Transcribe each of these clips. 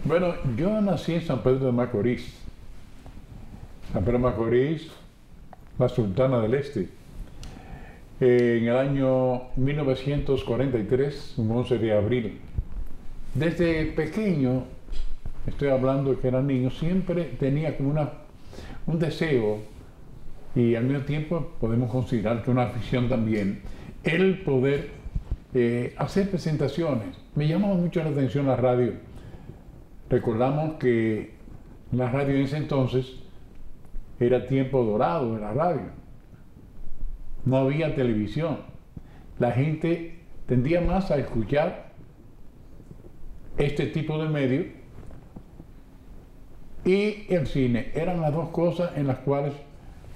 Bueno, yo nací en San Pedro de Macorís. San Pedro de Macorís, la Sultana del Este. En el año 1943, un 11 de abril. Desde pequeño, estoy hablando que era niño, siempre tenía como un deseo, y al mismo tiempo podemos considerar que una afición también, el poder hacer presentaciones. Me llamaba mucho la atención la radio. Recordamos que la radio en ese entonces era tiempo dorado de la radio. No había televisión. La gente tendía más a escuchar este tipo de medios y el cine. Eran las dos cosas en las cuales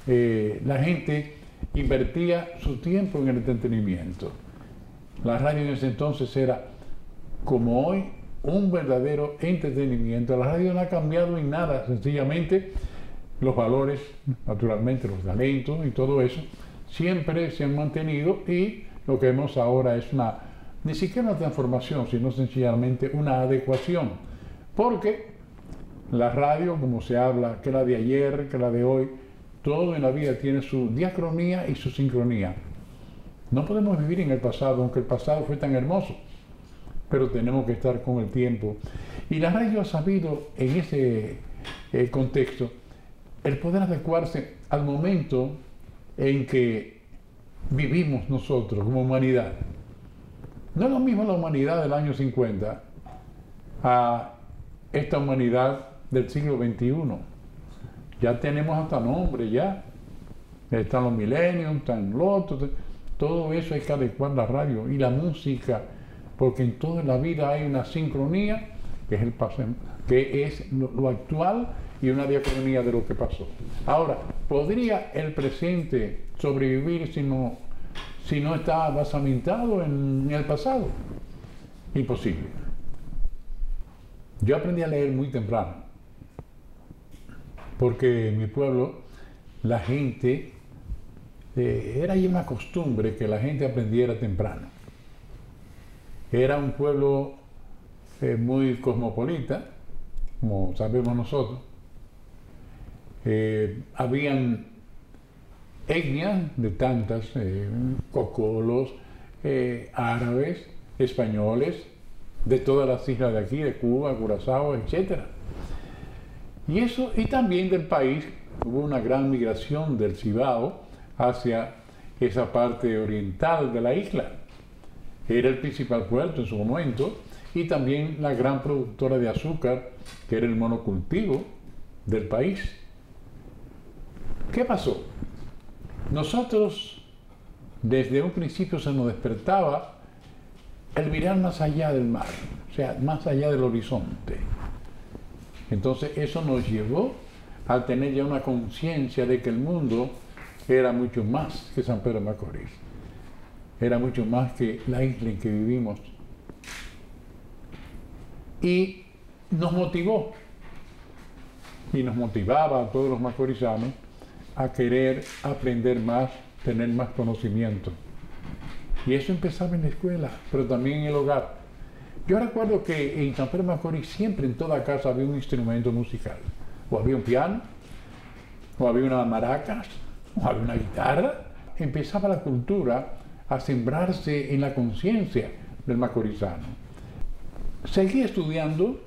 la gente invertía su tiempo en el entretenimiento. La radio en ese entonces era, como hoy, un verdadero entretenimiento. La radio no ha cambiado en nada, sencillamente los valores, naturalmente los talentos y todo eso, siempre se han mantenido, y lo que vemos ahora es ni siquiera una transformación, sino sencillamente una adecuación. Porque la radio, como se habla, que la de ayer, que la de hoy, todo en la vida tiene su diacronía y su sincronía. No podemos vivir en el pasado, aunque el pasado fue tan hermoso, pero tenemos que estar con el tiempo. Y la radio ha sabido, en ese contexto, el poder adecuarse al momento en que vivimos nosotros como humanidad. No es lo mismo la humanidad del año 50 a esta humanidad del siglo XXI. Ya tenemos hasta nombre, ya. Están los millennials, están los otros. Todo eso hay que adecuar la radio y la música, porque en toda la vida hay una sincronía, que es, que es lo actual, y una diacronía de lo que pasó. Ahora, ¿podría el presente sobrevivir si no está basamentado en el pasado? Imposible. Yo aprendí a leer muy temprano, porque en mi pueblo la gente, era ya una costumbre que la gente aprendiera temprano. Era un pueblo muy cosmopolita, como sabemos nosotros. Habían etnias de tantas, cocolos, árabes, españoles, de todas las islas de aquí, de Cuba, Curazao, etc. Y también del país. Hubo una gran migración del Cibao hacia esa parte oriental de la isla. Era el principal puerto en su momento, y también la gran productora de azúcar, que era el monocultivo del país. ¿Qué pasó? Nosotros, desde un principio se nos despertaba el mirar más allá del mar, o sea, más allá del horizonte. Entonces eso nos llevó a tener ya una conciencia de que el mundo era mucho más que San Pedro de Macorís. Era mucho más que la isla en que vivimos. Y nos motivó, y nos motivaba a todos los macorizanos a querer aprender más, tener más conocimiento. Y eso empezaba en la escuela, pero también en el hogar. Yo recuerdo que en San Pedro de Macorís siempre en toda casa había un instrumento musical. O había un piano, o había una maraca, o había una guitarra. Empezaba la cultura a sembrarse en la conciencia del macorizano. Seguí estudiando,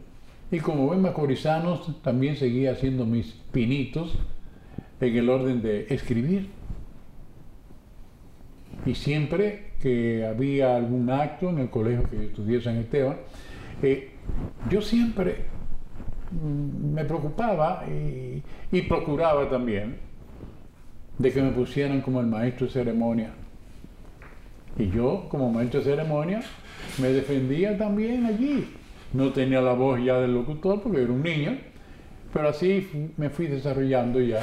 y como buen macorizano también seguía haciendo mis pinitos en el orden de escribir. Y siempre que había algún acto en el colegio que yo estudié, San Esteban, yo siempre me preocupaba y procuraba también de que me pusieran como el maestro de ceremonia. Y yo, como maestro de ceremonia, me defendía también allí. No tenía la voz ya del locutor porque era un niño, pero así me fui desarrollando ya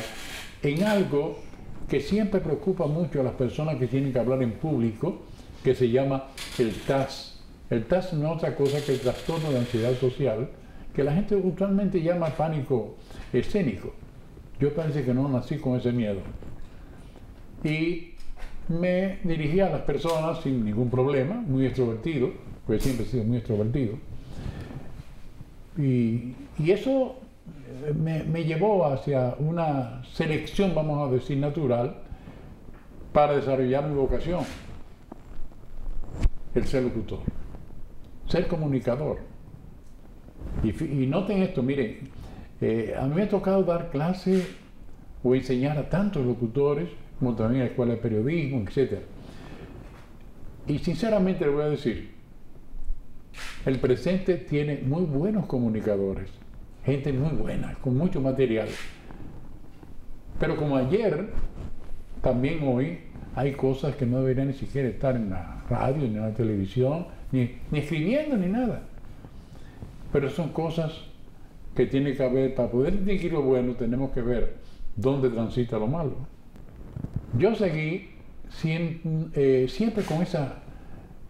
en algo que siempre preocupa mucho a las personas que tienen que hablar en público, que se llama el TAS. El TAS no es otra cosa que el trastorno de ansiedad social, que la gente usualmente llama pánico escénico. Yo parece que no nací con ese miedo. Y me dirigía a las personas sin ningún problema, muy extrovertido, porque siempre he sido muy extrovertido. Y eso me llevó hacia una selección, vamos a decir, natural, para desarrollar mi vocación, el ser locutor, ser comunicador. Y noten esto, miren, a mí me ha tocado dar clases o enseñar a tantos locutores, como también a la escuela de periodismo, etc. Y sinceramente les voy a decir, el presente tiene muy buenos comunicadores, gente muy buena, con mucho material. Pero como ayer, también hoy hay cosas que no deberían ni siquiera estar en la radio, ni en la televisión, ni escribiendo, ni nada. Pero son cosas que tiene que haber, para poder distinguir lo bueno, tenemos que ver dónde transita lo malo. Yo seguí siempre con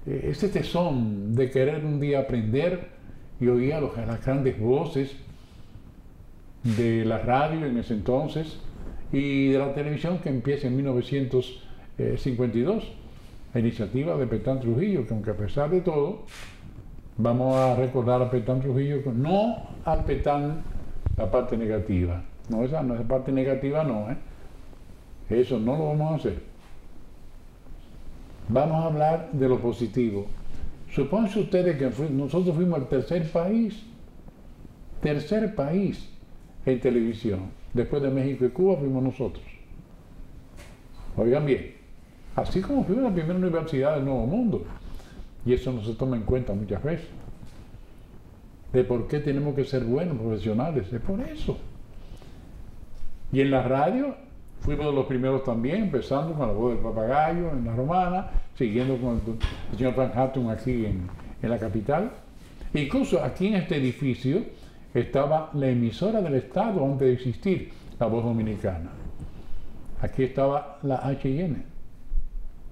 ese tesón de querer un día aprender y oía las grandes voces de la radio en ese entonces y de la televisión, que empieza en 1952, la iniciativa de Petán Trujillo, que aunque a pesar de todo, vamos a recordar a Petán Trujillo, no al Petán la parte negativa, no, esa parte negativa no, eso no lo vamos a hacer. Vamos a hablar de lo positivo. Supónganse ustedes que nosotros fuimos el tercer país en televisión. Después de México y Cuba fuimos nosotros. Oigan bien, así como fuimos la primera universidad del Nuevo Mundo. Y eso no se toma en cuenta muchas veces. De por qué tenemos que ser buenos profesionales, es por eso. Y en la radio fuimos de los primeros también, empezando con La Voz del Papagayo en La Romana, siguiendo con el señor Frank Hatton aquí en la capital. Incluso aquí en este edificio estaba la emisora del Estado antes de existir La Voz Dominicana. Aquí estaba la HIN.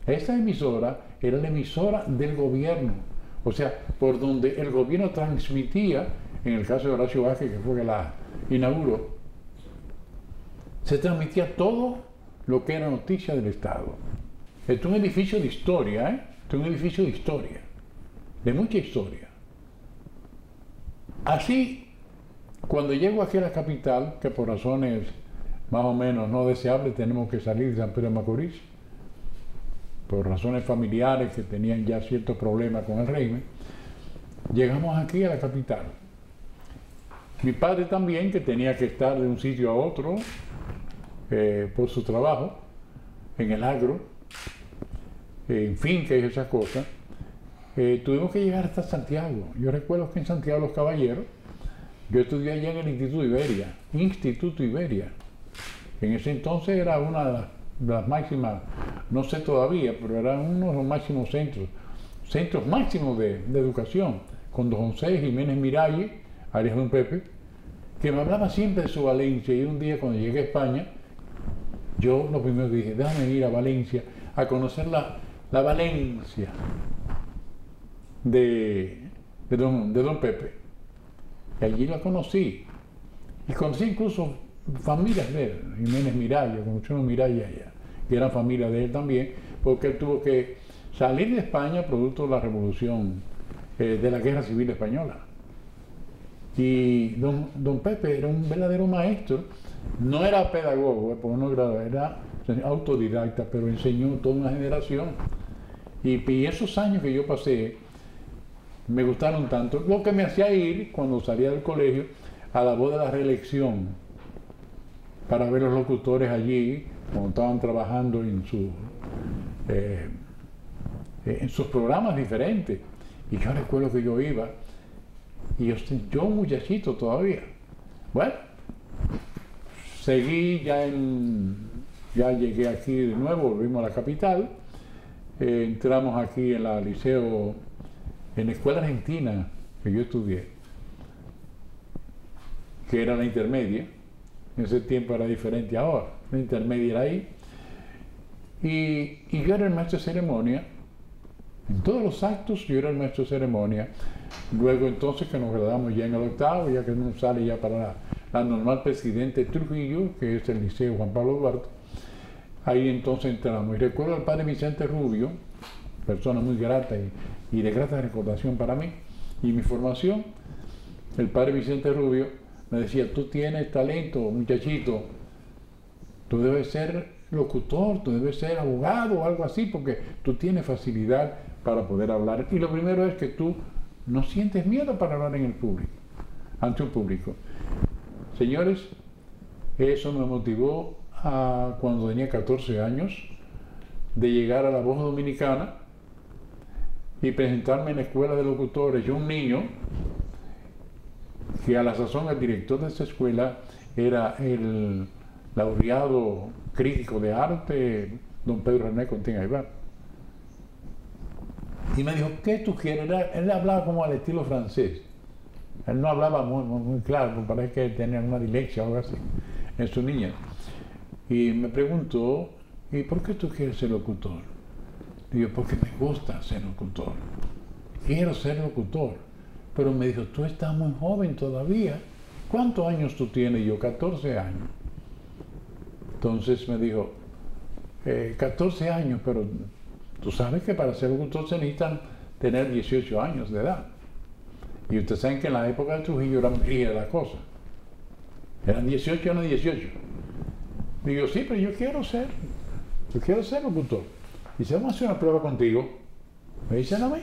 Esa emisora era la emisora del gobierno, o sea, por donde el gobierno transmitía, en el caso de Horacio Vázquez, que fue que la inauguró, se transmitía todo lo que era noticia del Estado. Esto es un edificio de historia, Esto es un edificio de historia, de mucha historia. Así, cuando llego aquí a la capital, que por razones más o menos no deseables tenemos que salir de San Pedro de Macorís, por razones familiares que tenían ya ciertos problemas con el régimen, llegamos aquí a la capital. Mi padre también, que tenía que estar de un sitio a otro por su trabajo, en el agro, en fin, que es esas cosas, tuvimos que llegar hasta Santiago. Yo recuerdo que en Santiago de los Caballeros, yo estudié allá en el Instituto Iberia. En ese entonces era una de las máximas, no sé todavía, pero era uno de los máximos centros máximos de educación, con don José Jiménez Miralles, alias don Pepe, que me hablaba siempre de su Valencia. Y un día cuando llegué a España, yo lo primero que dije, déjame ir a Valencia a conocer la Valencia de don Pepe. Y allí la conocí. Y conocí incluso familias de él, Jiménez Miralles, conocí unos Miralles allá, que eran familia de él también, porque él tuvo que salir de España producto de la revolución, de la Guerra Civil Española. Y don Pepe era un verdadero maestro, no era pedagogo, porque no era autodidacta, pero enseñó toda una generación. Y esos años que yo pasé me gustaron tanto, lo que me hacía ir, cuando salía del colegio, a La Voz de la Reelección, para ver los locutores allí, cuando estaban trabajando en sus programas diferentes. Y yo recuerdo que yo iba, y yo un muchachito todavía. Bueno, seguí, ya llegué aquí de nuevo, volvimos a la capital, entramos aquí en la liceo, en la escuela argentina que yo estudié, que era la intermedia. En ese tiempo era diferente ahora, la intermedia era ahí. Y yo era el maestro de ceremonia. En todos los actos yo era el maestro de ceremonia. Luego entonces que nos graduamos ya en el octavo, ya que uno sale ya para la normal Presidente Trujillo, que es el Liceo Juan Pablo Duarte, ahí entonces entramos. Y recuerdo al padre Vicente Rubio, persona muy grata y de grata recordación para mí y mi formación, el padre Vicente Rubio me decía, tú tienes talento, muchachito, tú debes ser locutor, tú debes ser abogado o algo así, porque tú tienes facilidad para poder hablar. Y lo primero es que tú no sientes miedo para hablar en el público, ante un público. Señores, eso me motivó a, cuando tenía 14 años, de llegar a La Voz Dominicana y presentarme en la escuela de locutores. Yo, un niño, que a la sazón el director de esa escuela era el laureado crítico de arte, don Pedro René Contín Aybar. Y me dijo, ¿qué tú quieres? Él hablaba como al estilo francés. Él no hablaba muy claro, me parece que tenía una dislexia o algo así en su niña. Y me preguntó, ¿y por qué tú quieres ser locutor? Digo, porque me gusta ser locutor. Quiero ser locutor. Pero me dijo, tú estás muy joven todavía. ¿Cuántos años tú tienes? Y yo, 14 años. Entonces me dijo, 14 años, pero tú sabes que para ser locutor se necesitan tener 18 años de edad. Y ustedes saben que en la época de Trujillo eran rígidas las cosas. Eran 18, no 18. Digo, sí, pero yo quiero ser locutor. Dice, vamos a hacer una prueba contigo. Me dicen a mí.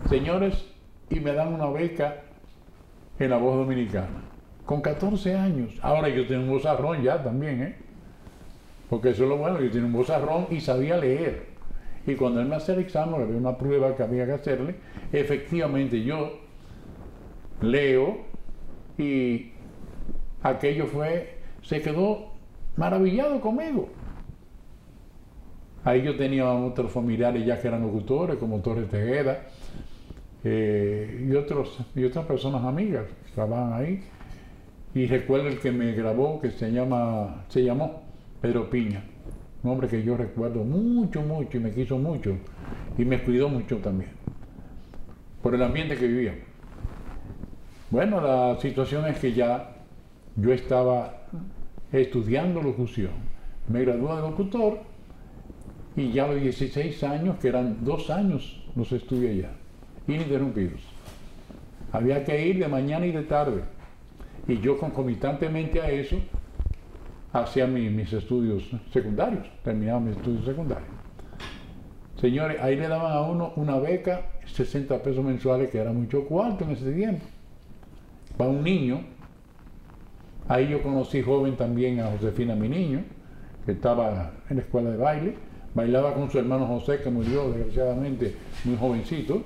Señores, y me dan una beca en La Voz Dominicana. Con 14 años. Ahora yo tengo un vozarrón ya también, ¿eh? Porque eso es lo bueno, yo tenía un vozarrón y sabía leer. Y cuando él me hacía el examen, había una prueba que había que hacerle, efectivamente yo leo y aquello se quedó maravillado conmigo. Ahí yo tenía otros familiares ya que eran locutores, como Torres Tejeda, y otras personas amigas que estaban ahí. Y recuerdo el que me grabó, que se llamó Pedro Piña, un hombre que yo recuerdo mucho, mucho, y me quiso mucho, y me cuidó mucho también, por el ambiente que vivíamos. Bueno, la situación es que ya yo estaba estudiando locución, me gradué de locutor, y ya a los 16 años, que eran 2 años, los estudié ya, ininterrumpidos. Había que ir de mañana y de tarde, y yo concomitantemente a eso hacía mis estudios secundarios, terminaba mis estudios secundarios. Señores, ahí le daban a uno una beca, 60 pesos mensuales, que era mucho cuarto en ese tiempo, para un niño. Ahí yo conocí joven también a Josefina, mi niño, que estaba en la escuela de baile, bailaba con su hermano José, que murió desgraciadamente muy jovencito,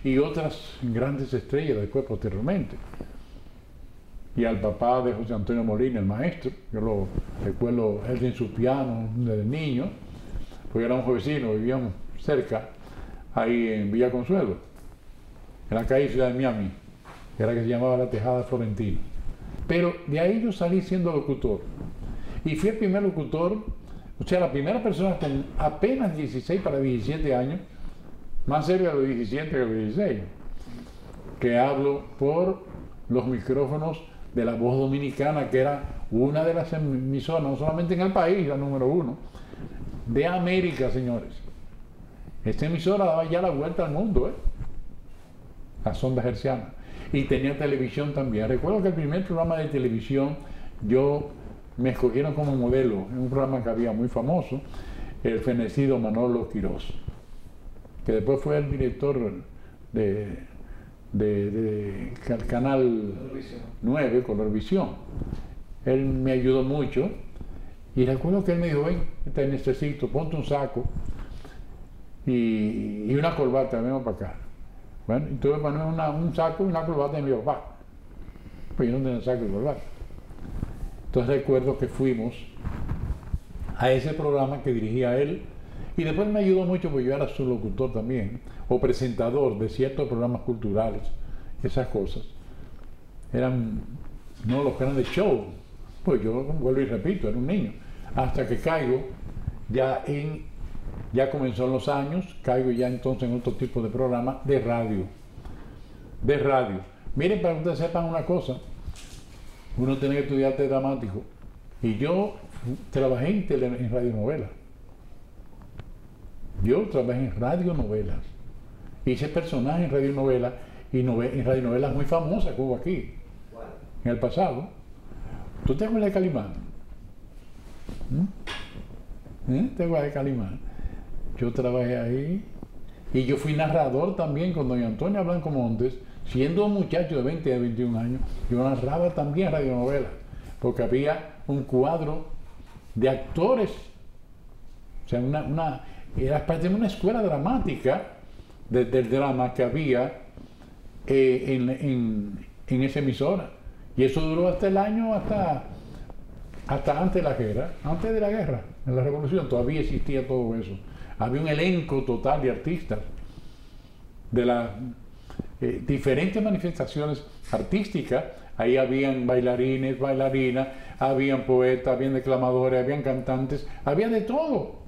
y otras grandes estrellas después posteriormente. Y al papá de José Antonio Molina, el maestro, yo lo recuerdo, él en su piano desde niño, porque éramos vecinos, vivíamos cerca, ahí en Villa Consuelo, en la calle Ciudad de Miami, que era que se llamaba La Tejada Florentina. Pero de ahí yo salí siendo locutor, y fui el primer locutor, o sea, la primera persona con apenas 16 para 17 años, más cerca de los 17 que los 16, que hablo por los micrófonos de La Voz Dominicana, que era una de las emisoras, no solamente en el país, la número 1, de América, señores. Esta emisora daba ya la vuelta al mundo, las ondas hercianas. Y tenía televisión también. Recuerdo que el primer programa de televisión, me escogieron como modelo, en un programa que había muy famoso, el fenecido Manolo Quirós, que después fue el director de Canal 9, Colorvisión. Él me ayudó mucho y recuerdo que él me dijo, ven, te necesito, ponte un saco y una corbata, vengo para acá. Bueno, entonces poner un saco y una corbata de mi papá. Pues yo no tenía saco y corbata. Entonces recuerdo que fuimos a ese programa que dirigía él, y después me ayudó mucho porque yo era su locutor también, o presentador de ciertos programas culturales, esas cosas. Eran no los grandes shows, pues yo vuelvo y repito, era un niño. Hasta que caigo, ya comenzó en los años, caigo ya entonces en otro tipo de programa de radio. Miren, para que ustedes sepan una cosa, uno tiene que estudiar arte dramático, y yo trabajé en radionovelas. Yo trabajé en radionovelas, hice personajes en radionovelas, y radionovelas muy famosas que hubo aquí, en el pasado. ¿Tú te acuerdas de Calimán? ¿Te acuerdas de Calimán? Yo trabajé ahí y yo fui narrador también con doña Antonia Blanco Montes, siendo un muchacho de 20 a 21 años. Yo narraba también radionovelas, porque había un cuadro de actores, o sea, era parte de una escuela dramática del drama que había en esa emisora. Y eso duró hasta el año, hasta antes de la guerra, en la revolución, todavía existía todo eso. Había un elenco total de artistas, de las diferentes manifestaciones artísticas. Ahí habían bailarines, bailarinas, habían poetas, habían declamadores, habían cantantes, había de todo.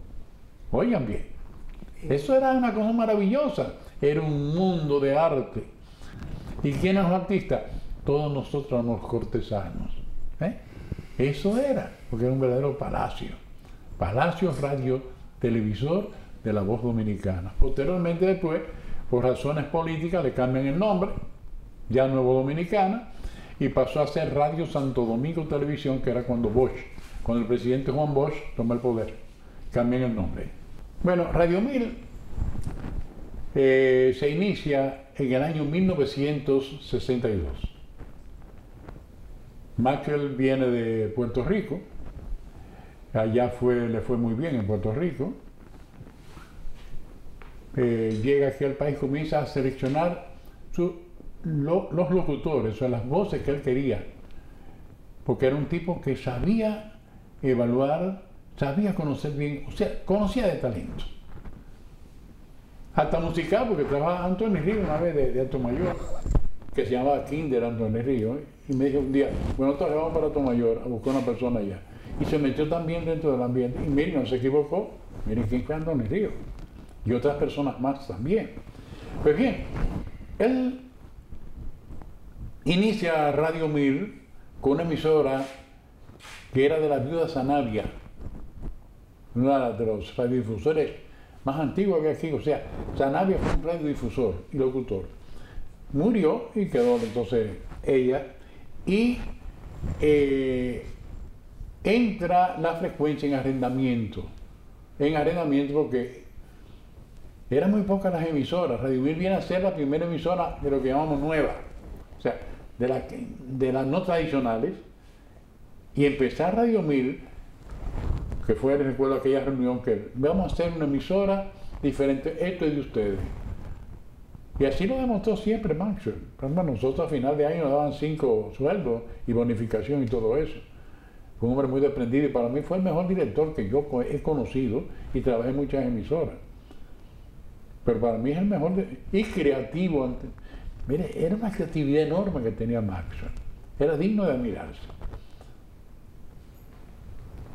Oigan bien, eso era una cosa maravillosa, era un mundo de arte. ¿Y quiénes eran los artistas? Todos nosotros éramos cortesanos. Eso era, porque era un verdadero palacio. Palacio Radio Televisor de la Voz Dominicana. Posteriormente después, por razones políticas, le cambian el nombre, ya Nuevo Dominicana, y pasó a ser Radio Santo Domingo Televisión, que era cuando el presidente Juan Bosch toma el poder. Cambian el nombre. Bueno, Radio 1000 se inicia en el año 1962. Maxwell viene de Puerto Rico, allá le fue muy bien en Puerto Rico. Llega aquí al país, comienza a seleccionar los locutores, o sea, las voces que él quería, porque era un tipo que sabía evaluar, sabía conocer bien, o sea, conocía de talento. Hasta musical, porque trabajaba Antonio Río una vez de Alto Mayor, que se llamaba Kinder Antonio Río, y me dijo un día, bueno, nosotros vamos para Alto Mayor a buscar una persona allá. Y se metió también dentro del ambiente, y miren, no se equivocó, miren quién fue Antonio Río, y otras personas más también. Pues bien, él inicia Radio 1000 con una emisora que era de la viuda Sanabria, una de los radiodifusores más antiguos que aquí. O sea, Sanabria fue un radiodifusor y locutor. Murió y quedó entonces ella, y entra la frecuencia en arrendamiento porque eran muy pocas las emisoras. Radio 1000 viene a ser la primera emisora de lo que llamamos nueva, o sea, de las no tradicionales, y empezar Radio 1000, que fue, recuerdo aquella reunión, que vamos a hacer una emisora diferente, esto es de ustedes. Y así lo demostró siempre Maxwell. Por ejemplo, nosotros a final de año nos daban 5 sueldos y bonificación y todo eso. Fue un hombre muy desprendido y para mí fue el mejor director que yo he conocido, y trabajé en muchas emisoras. Pero para mí es el mejor y creativo. Mire, era una creatividad enorme que tenía Maxwell. Era digno de admirarse.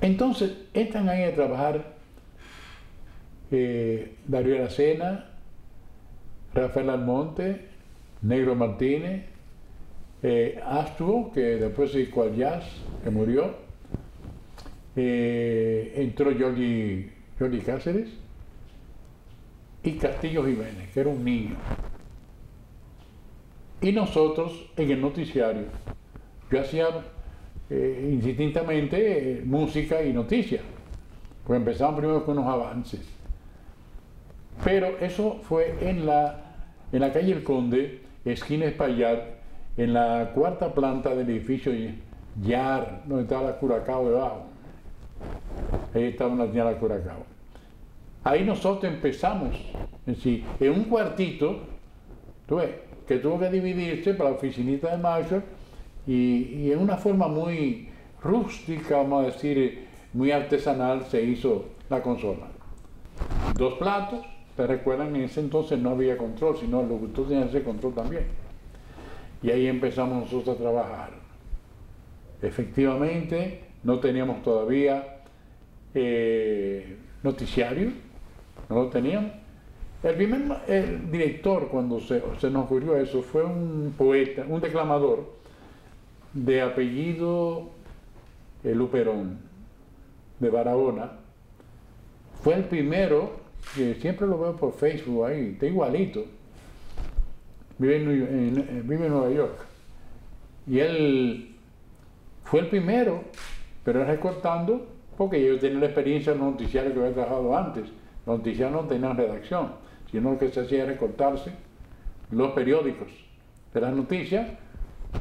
Entonces, entran ahí a trabajar Darío Aracena, Rafael Almonte, Negro Martínez, Astuo, que después se dedicó al jazz, que murió. Entró Jordi Cáceres y Castillo Jiménez, que era un niño. Y nosotros en el noticiario, yo hacía indistintamente música y noticias, pues empezamos primero con unos avances. Pero eso fue en la calle El Conde, esquina Espaillat, en la 4ª planta del edificio Yar, donde estaba la Curacao debajo. Ahí estaba una tienda de la Curacao. Ahí nosotros empezamos en un cuartito, tú ves, que tuvo que dividirse para la oficinita de Maxwell, y en una forma muy rústica, vamos a decir, muy artesanal, se hizo la consola. 2 platos, te recuerdan, en ese entonces no había control, sino el locutor tenía ese control también. Y ahí empezamos nosotros a trabajar. Efectivamente, no teníamos todavía noticiario, no lo teníamos. El director, cuando se nos ocurrió eso, fue un poeta, un declamador de apellido Luperón, de Barahona. Fue el primero, que siempre lo veo por Facebook ahí, está igualito. vive en Nueva York. Y él fue el primero, pero recortando, porque yo tenía la experiencia en los noticiarios que había trabajado antes. Los noticiarios no tenían redacción, sino lo que se hacía era recortarse los periódicos de las noticias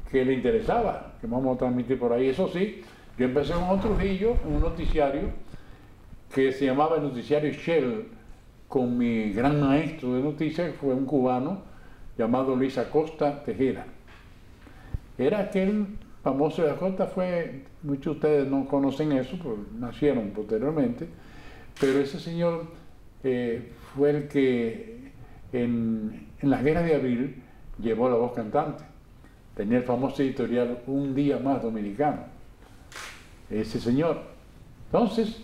que le interesaba, que vamos a transmitir por ahí. Eso sí, yo empecé con otro Trujillo, en un noticiario que se llamaba el noticiario Shell, con mi gran maestro de noticias, que fue un cubano llamado Luis Acosta Tejera. Era aquel famoso de Acosta, muchos de ustedes no conocen eso, porque nacieron posteriormente, pero ese señor fue el que en la Guerra de Abril llevó La Voz Cantante. Tenía el famoso editorial Un Día Más Dominicano, ese señor. Entonces,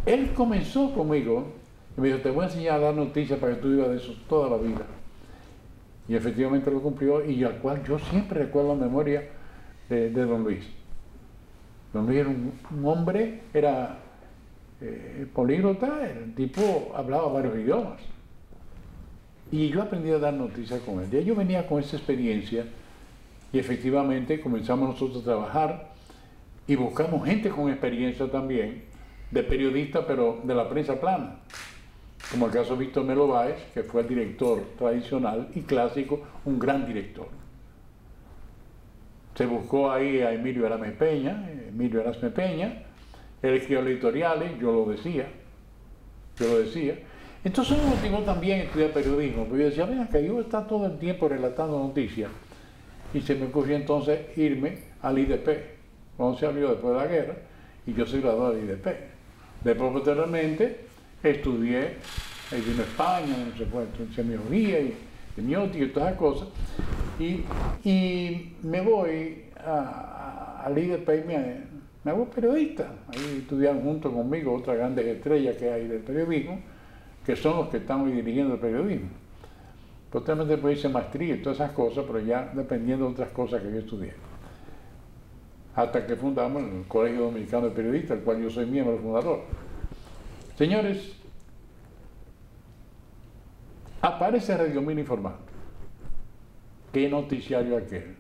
él comenzó conmigo y me dijo, te voy a enseñar a dar noticias para que tú vivas de eso toda la vida. Y efectivamente lo cumplió, y al cual yo siempre recuerdo en memoria de don Luis. Don Luis era un hombre, era políglota, el tipo hablaba varios idiomas. Y yo aprendí a dar noticias con él. Ya yo venía con esa experiencia y efectivamente comenzamos nosotros a trabajar y buscamos gente con experiencia también, de periodista, pero de la prensa plana. Como el caso de Víctor Melo Báez, que fue el director tradicional y clásico, un gran director. Se buscó ahí a Emilio Erasme Peña, él escribió editoriales, yo lo decía. Entonces me motivó también a estudiar periodismo, porque yo decía, venga, que yo está todo el tiempo relatando noticias, y se me ocurrió entonces irme al IDP, cuando se abrió después de la guerra, y yo soy graduado del IDP. Después, posteriormente, estudié, vino a España, no sé cuánto, en semiología y semiótica y todas esas cosas, y me voy al IDP y me hago periodista. Ahí estudiaron junto conmigo otras grandes estrellas que hay del periodismo, que son los que están hoy dirigiendo el periodismo. Posteriormente después hice maestría y todas esas cosas, pero ya dependiendo de otras cosas que yo estudié. Hasta que fundamos el Colegio Dominicano de Periodistas, del cual yo soy miembro fundador. Señores, aparece Radio 1000 informando. ¿Qué noticiario aquel?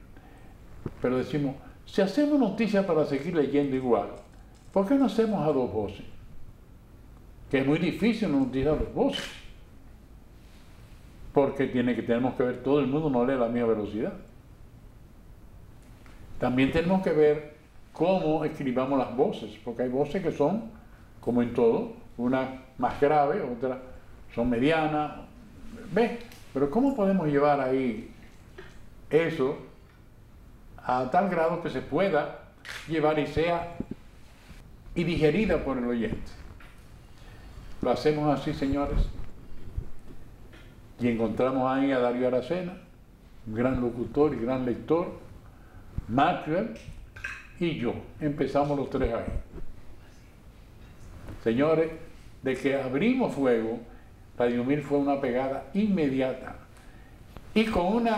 Pero decimos, si hacemos noticias para seguir leyendo igual, ¿por qué no hacemos a dos voces? Que es muy difícil no noticiar a dos voces. Porque tenemos que ver, todo el mundo no lee a la misma velocidad. También tenemos que ver cómo escribamos las voces, porque hay voces que son, como en todo, una más grave, otra son medianas. ¿Ves? Pero ¿cómo podemos llevar ahí eso a tal grado que se pueda llevar y sea y digerida por el oyente? Lo hacemos así, señores, y encontramos ahí a Darío Aracena, un gran locutor y gran lector, Maxwell y yo. Empezamos los tres ahí. Señores, de que abrimos fuego, Radio 1000 fue una pegada inmediata y con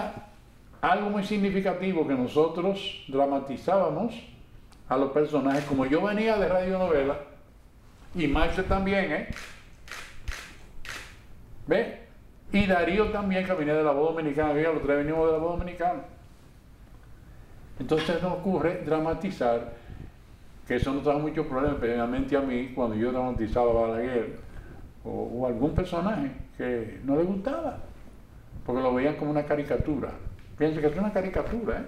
algo muy significativo, que nosotros dramatizábamos a los personajes. Como yo venía de radionovela y Maxwell también, ¿ve? Y Darío también, que venía de La Voz Dominicana, los tres venimos de La Voz Dominicana. Entonces nos ocurre dramatizar, que eso nos trajo muchos problemas, especialmente a mí, cuando yo dramatizaba a Balaguer o algún personaje que no le gustaba, porque lo veían como una caricatura. Piensa que es una caricatura,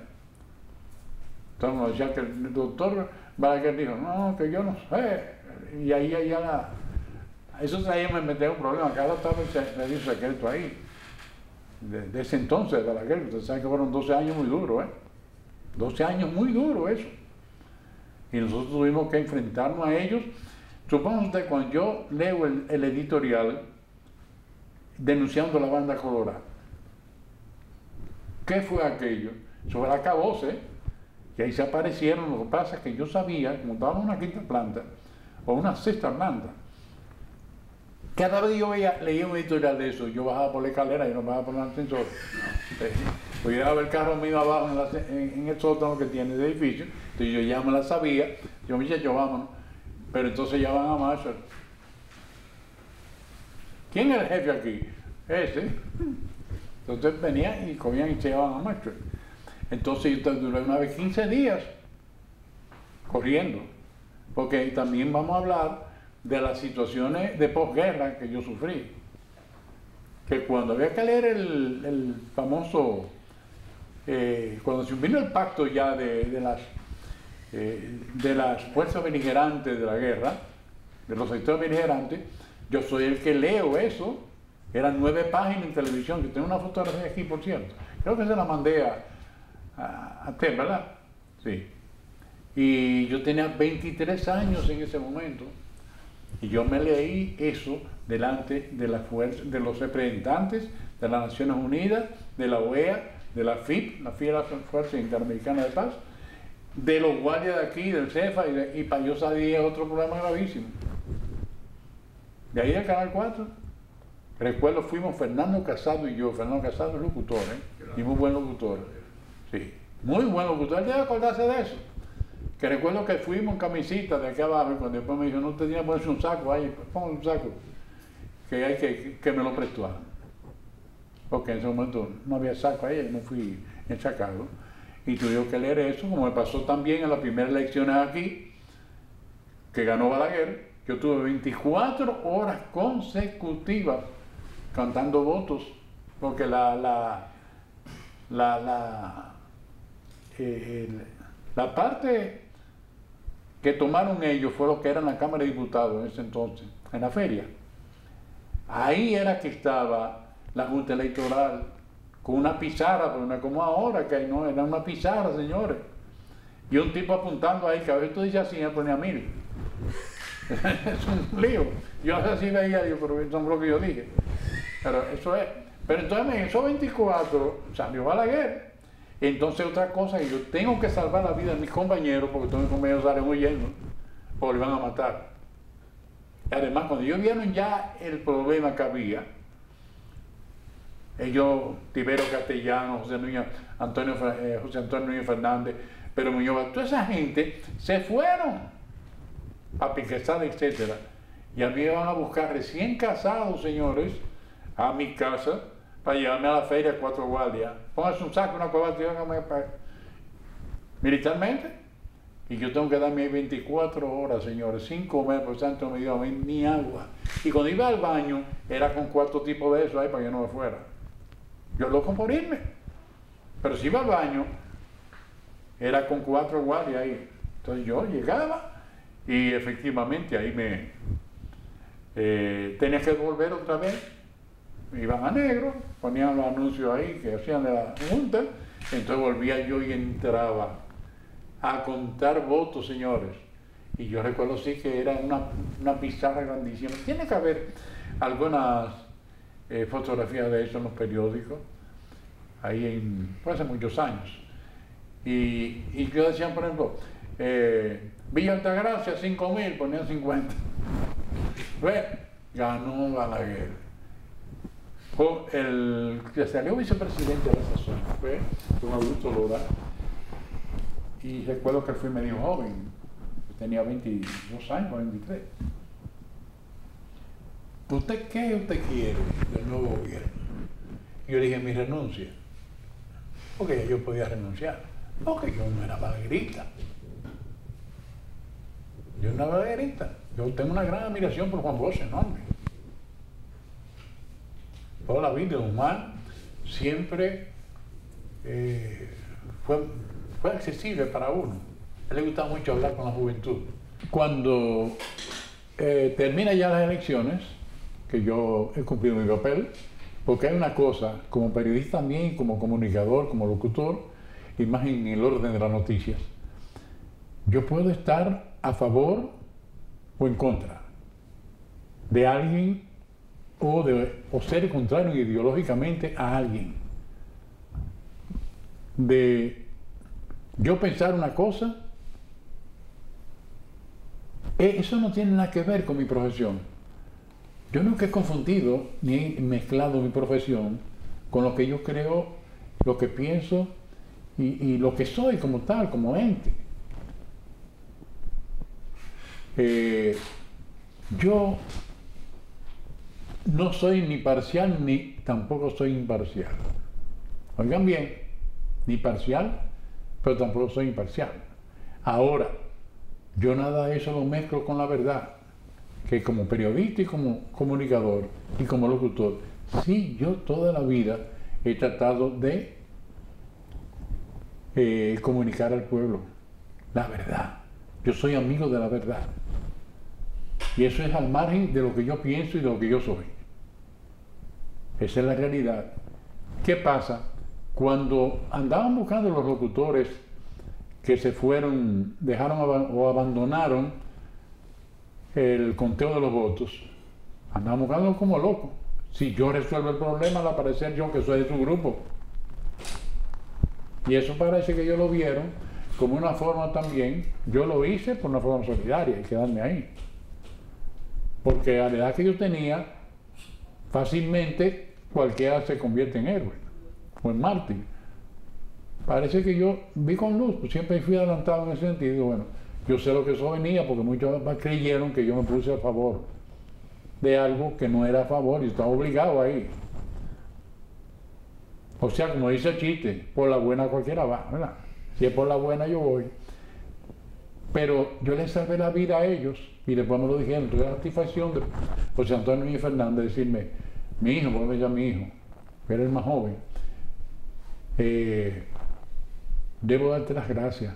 Entonces nos decían que el doctor Balaguer dijo, no, que yo no sé, y ahí eso traía, me metía un problema. Cada tarde se dio un secreto ahí, de ese entonces de Balaguer. Ustedes saben que fueron 12 años muy duros, 12 años muy duros eso. Y nosotros tuvimos que enfrentarnos a ellos. Supongan ustedes, cuando yo leo el editorial denunciando la banda colorada, ¿qué fue aquello? Sobre la acabose, y ahí se aparecieron. Lo que pasa es que yo sabía, como estábamos en una quinta planta o una sexta planta, cada vez yo leía un editorial de eso, yo bajaba por la escalera y no bajaba por el ascensor. Pues yo a ver el carro mío abajo en el sótano que tiene el edificio, entonces yo ya me la sabía. Yo, muchachos, vámonos. Pero entonces ya van a Marshall. ¿Quién es el jefe aquí? Ese. Entonces venían y cogían y se llevaban a Maxwell. Entonces yo duré una vez 15 días corriendo, porque también vamos a hablar de las situaciones de posguerra que yo sufrí. Que cuando había que leer el famoso, cuando se vino el pacto ya de las fuerzas beligerantes de la guerra, de los sectores beligerantes, yo soy el que leo eso. Eran 9 páginas en televisión. Yo tengo una fotografía aquí, por cierto. Creo que se la mandé a Tem, ¿verdad? Sí. Y yo tenía 23 años en ese momento. Y yo me leí eso delante de de los representantes de las Naciones Unidas, de la OEA, de la FIP, la Fuerza Interamericana de Paz, de los guardias de aquí, del CEFA, y para yo salir otro problema gravísimo. De ahí del Canal 4. Recuerdo, fuimos Fernando Casado y yo. Fernando Casado es locutor, y muy buen locutor. Sí, muy buen locutor. Él debe acordarse de eso. Que recuerdo que fuimos en camisita de aquí abajo, y cuando después me dijo, no te tienes que ponerse un saco ahí, pongo un saco, que hay que me lo prestó. Porque en ese momento no había saco ahí, no fui ensacado. Y tuve que leer eso, como me pasó también en las primeras elecciones aquí, que ganó Balaguer. Yo tuve 24 horas consecutivas cantando votos, porque la parte que tomaron ellos fue lo que era en la Cámara de Diputados en ese entonces, en la feria. Ahí era que estaba la Junta Electoral con una pizarra, pero no es como ahora, que no, era una pizarra, señores. Y un tipo apuntando ahí, que a veces tú dices así, me ponía 1000. Es un lío. Yo así veía, pero eso es lo que yo dije. Pero eso es. Pero entonces en esos 24 salió Balaguer. Entonces otra cosa, que yo tengo que salvar la vida de mis compañeros, porque todos mis compañeros salen huyendo, porque le van a matar. Y además, cuando ellos vieron ya el problema que había, ellos, Tiberio Castellano, José Antonio Núñez Fernández, pero Muñoz, toda esa gente se fueron a Piquezada, etcétera. Y a mí me van a buscar recién casados, señores, a mi casa, para llevarme a la feria 4 guardias. Póngase un saco, una corbata y hágame militarmente. Y yo tengo que darme 24 horas, señores, sin comer, por tanto no me dio ni agua. Y cuando iba al baño, era con 4 tipos de eso ahí para que yo no me fuera. Yo loco por irme. Pero si iba al baño, era con 4 guardias ahí. Entonces yo llegaba y efectivamente ahí tenía que volver otra vez. Iban a negro, ponían los anuncios ahí que hacían de la junta, entonces volvía yo y entraba a contar votos, señores. Y yo recuerdo sí que era una pizarra grandísima. Tiene que haber algunas fotografías de eso en los periódicos, ahí fue hace muchos años. Y yo decía, por ejemplo, Villa Altagracia, 5.000, ponían 50. ¿Ves? Ganó Balaguer. El que salió vicepresidente de la sazón fue don Augusto Lora, y recuerdo que él fue medio joven, tenía 22 años, 23. ¿Usted qué usted quiere del nuevo gobierno? Y yo le dije, mi renuncia, porque yo podía renunciar, porque yo no era balaguerista. Yo no era balaguerista. Yo tengo una gran admiración por Juan Bosch, enorme. Toda la vida humana siempre fue accesible para uno. A él le gustaba mucho hablar con la juventud. Cuando termina ya las elecciones, que yo he cumplido mi papel, porque hay una cosa, como periodista también, como comunicador, como locutor, y más en el orden de las noticias, yo puedo estar a favor o en contra de alguien o ser contrario ideológicamente a alguien. De yo pensar una cosa, eso no tiene nada que ver con mi profesión. Yo nunca he confundido ni he mezclado mi profesión con lo que yo creo, lo que pienso y lo que soy como tal, como ente. Yo no soy ni parcial ni tampoco soy imparcial. Oigan bien, ni parcial, pero tampoco soy imparcial. Ahora, yo nada de eso lo mezclo con la verdad, que como periodista y como comunicador y como locutor, sí, yo toda la vida he tratado de comunicar al pueblo la verdad. Yo soy amigo de la verdad. Y eso es al margen de lo que yo pienso y de lo que yo soy. Esa es la realidad. ¿Qué pasa? Cuando andaban buscando los locutores que se fueron, dejaron o abandonaron el conteo de los votos, andaban buscando como locos. Si yo resuelvo el problema, al aparecer yo que soy de su grupo. Y eso parece que ellos lo vieron como una forma también, yo lo hice por una forma solidaria y quedarme ahí. Porque a la edad que yo tenía, fácilmente cualquiera se convierte en héroe o en mártir. Parece que yo vi con luz, pues siempre fui adelantado en ese sentido. Bueno, yo sé lo que eso venía porque muchos creyeron que yo me puse a favor de algo que no era a favor y estaba obligado ahí. O sea, como dice el chiste, por la buena cualquiera va, ¿verdad? Si es por la buena yo voy. Pero yo les salvé la vida a ellos y después me lo dijeron. Tuve la satisfacción de José Antonio y Fernández decirme, mi hijo, porque me llama mi hijo, era el más joven, debo darte las gracias.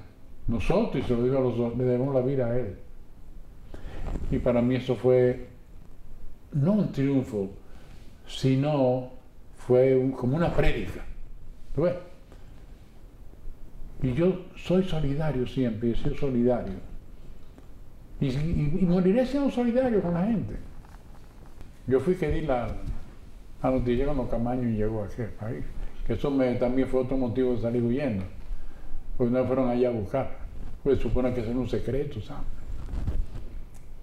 Nosotros, y se lo digo a los dos, le debemos la vida a él. Y para mí eso fue no un triunfo, sino fue como una prédica. ¿Ves? Y yo soy solidario siempre, he sido solidario. Y moriré siendo solidario con la gente. Yo fui que di la noticia cuando Camaño llegó a aquel país. Que eso también fue otro motivo de salir huyendo. Porque no fueron allá a buscar. Pues supone que es un secreto, ¿sabes?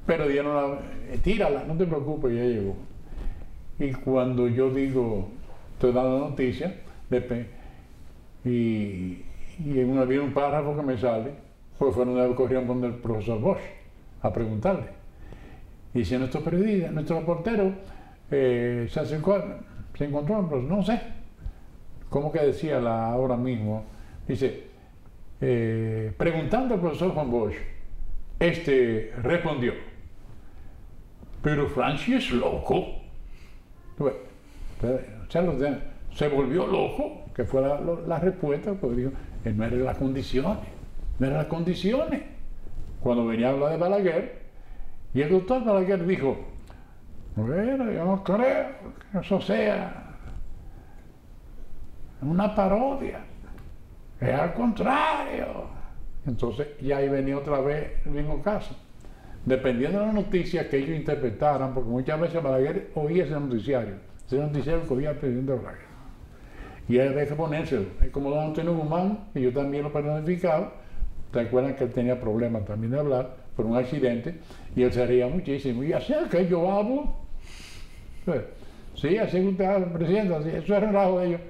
Pero dieron tírala, no te preocupes, ya llegó. Y cuando yo digo, estoy dando la noticia, y había un párrafo que me sale, pues fueron corrieron con el profesor Bosch a preguntarle. Y dice, nuestro periodista, nuestro reportero se acercó, se encontró, pues no sé, ¿cómo que decía ahora mismo? Dice, preguntando al profesor Juan Bosch, respondió, pero Franchi es loco. Se volvió loco, que fue la respuesta, pues dijo, no eran las condiciones, no eran las condiciones. Cuando venía a hablar de Balaguer, y el doctor Balaguer dijo, bueno, yo no creo que eso sea una parodia, es al contrario. Entonces, ya ahí venía otra vez el mismo caso. Dependiendo de las noticias que ellos interpretaran, porque muchas veces Balaguer oía ese noticiario que oía el presidente Balaguer. Y él había que ponérselo. Es como don Antonio Guzmán, y yo también lo he personificado. ¿Te acuerdan que él tenía problemas también de hablar por un accidente? Y él se reía muchísimo. Y así es que yo hablo. Sí, así que usted habla, presidente, así, eso es relajo de ellos.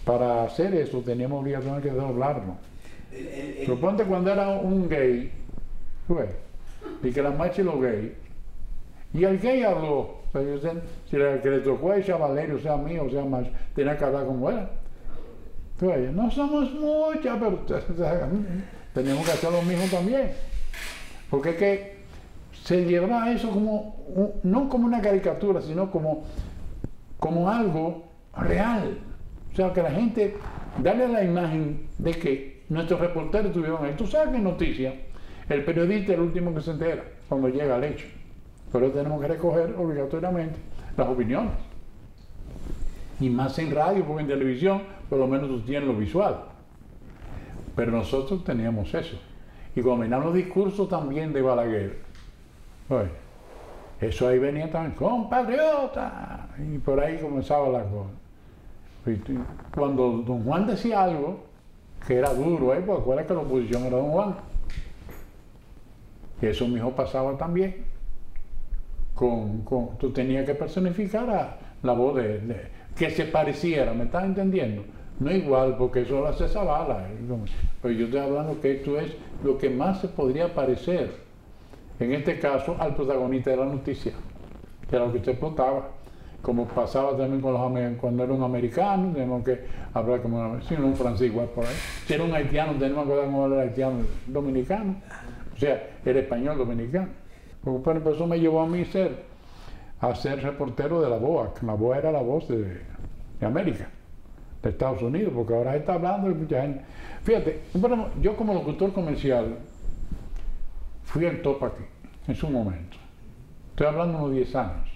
Para hacer eso teníamos obligación de doblarnos. Suponte cuando era un gay, y que la marcha de los gays, y el gay habló, si el que le tocó a ese a Valerio, sea mío, o sea más, tenía que hablar como era. No somos muchas, pero tenemos que hacer lo mismo también. Porque es que se lleva eso como, no como una caricatura, sino como algo real. O sea, que la gente, darle la imagen de que nuestros reporteros estuvieron ahí. Tú sabes que noticia, el periodista es el último que se entera cuando llega al hecho. Pero tenemos que recoger obligatoriamente las opiniones. Y más en radio, porque en televisión, por lo menos tú tienes lo visual. Pero nosotros teníamos eso. Y cuando venían los discursos también de Balaguer, eso ahí venía también, compatriota, y por ahí comenzaba la cosa. Cuando don Juan decía algo, que era duro, pues acuérdate que la oposición era don Juan. Y eso mismo pasaba también. Tú tenías que personificar a la voz que se pareciera, ¿me estás entendiendo? No igual, porque eso lo hace Zavala. Pero yo estoy hablando que esto es lo que más se podría parecer, en este caso, al protagonista de la noticia, que era lo que usted explotaba. como pasaba también con cuando era un americano, tenemos que hablar como si no un francés igual por ahí. Si era un haitiano, tenemos que hablar como el haitiano dominicano, o sea, el español dominicano. Porque por eso me llevó a mí a ser reportero de la BOA, que la BOA era la voz de América, de Estados Unidos, porque ahora está hablando de mucha gente. Fíjate, yo como locutor comercial fui al top aquí, en su momento. Estoy hablando de unos 10 años.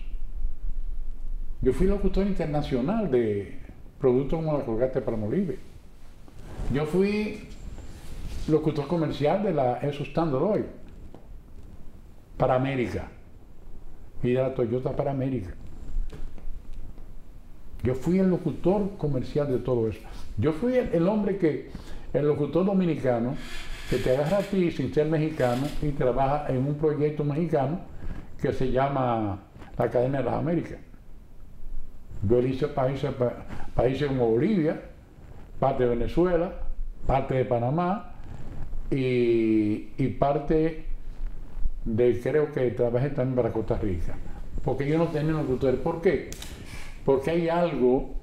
Yo fui locutor internacional de productos como la Colgate Palmolive. Yo fui locutor comercial de la Esso Standard Oil para América y de la Toyota para América. Yo fui el locutor comercial de todo eso. Yo fui el hombre el locutor dominicano que te agarra a ti sin ser mexicano y trabaja en un proyecto mexicano que se llama la Cadena de las Américas. Yo le hice países como Bolivia, parte de Venezuela, parte de Panamá y parte de, creo que trabajé también para Costa Rica. Porque yo no tenía locutores. ¿Por qué? Porque hay algo,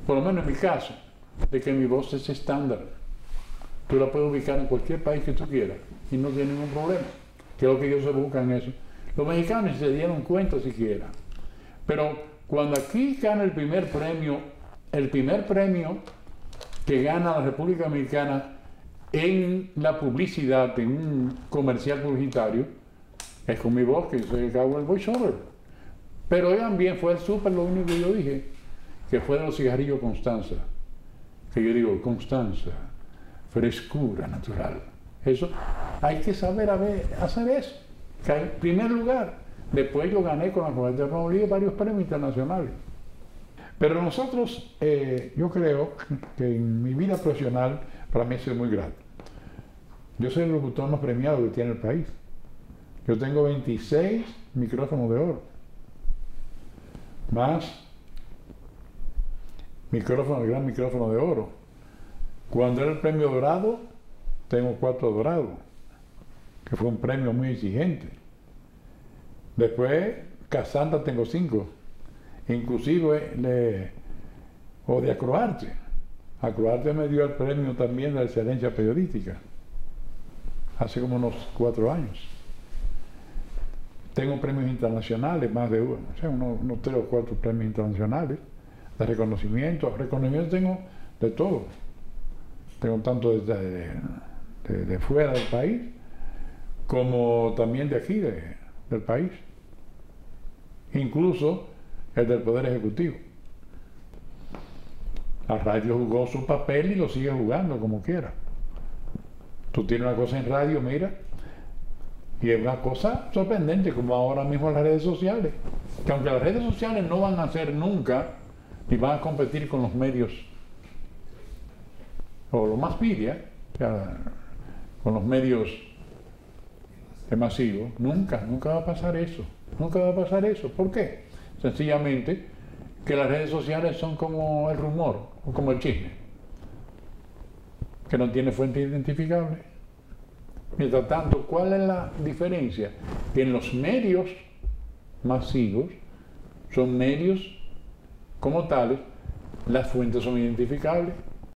por lo menos en mi caso, de que mi voz es estándar. Tú la puedes ubicar en cualquier país que tú quieras y no tiene ningún problema. Que es lo que ellos se buscan eso. Los mexicanos se dieron cuenta siquiera. Pero cuando aquí gana el primer premio que gana la República Dominicana en la publicidad, en un comercial publicitario, es con mi voz, que yo soy el cabo del voiceover. Pero también fue el súper, lo único que yo dije, que fue de los cigarrillos Constanza. Que yo digo, Constanza, frescura natural. Eso, hay que saber hacer eso. Que en primer lugar, después yo gané con la Colgate Palmolive varios premios internacionales. Pero nosotros, yo creo que en mi vida profesional, para mí ha sido muy grato. Yo soy el locutor más premiado que tiene el país. Yo tengo 26 micrófonos de oro. Más el gran micrófono de oro. Cuando era el premio dorado, tengo 4 dorados, que fue un premio muy exigente. Después, Casanta tengo 5, inclusive de Acroarte. Acroarte me dio el premio también de excelencia periodística, hace como unos 4 años. Tengo premios internacionales, más de uno, o sea, unos 3 o 4 premios internacionales de reconocimiento. Reconocimiento tengo de todo. Tengo tanto de fuera del país, como también de aquí, del país. Incluso el del Poder Ejecutivo. La radio jugó su papel y lo sigue jugando como quiera. Tú tienes una cosa en radio, mira, y es una cosa sorprendente, como ahora mismo las redes sociales. Que aunque las redes sociales no van a ser nunca, ni van a competir con los medios, o lo más media, con los medios masivos, nunca va a pasar eso. Nunca va a pasar eso. ¿Por qué? Sencillamente que las redes sociales son como el rumor o como el chisme, que no tiene fuente identificable. Mientras tanto, ¿cuál es la diferencia? Que en los medios masivos son medios como tales, las fuentes son identificables.